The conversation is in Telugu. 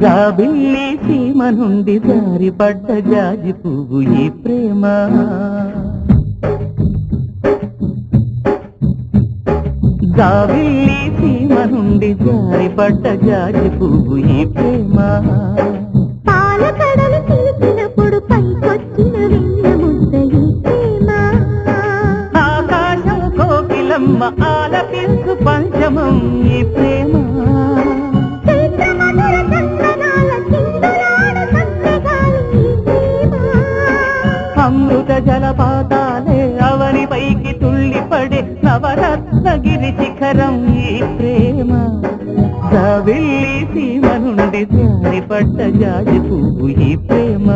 జాబిల్లి సీమ నుండి జారిపడ్డ జాజి పువ్వు ఈ ప్రేమ. జాబిల్లి సీమ నుండి జారిపడ్డ జాజి పువ్వు ఈ ప్రేమ. పాలకడలు తీసినప్పుడు పైకొచ్చిన వెన్నెముద్ద ఈ ప్రేమ. ఆకాశం కోకిలమ్మ ఆలపించు పంచమం ఈ ప్రేమ. అమృత జలపాతాలే అవని పైకి తుళ్ళిపడే నవరత్నగిరి శిఖరం ఈ ప్రేమ. జాబిల్లి సీమ నుండి జారిపడ్డ జాజి పువ్వు ఈ ప్రేమ.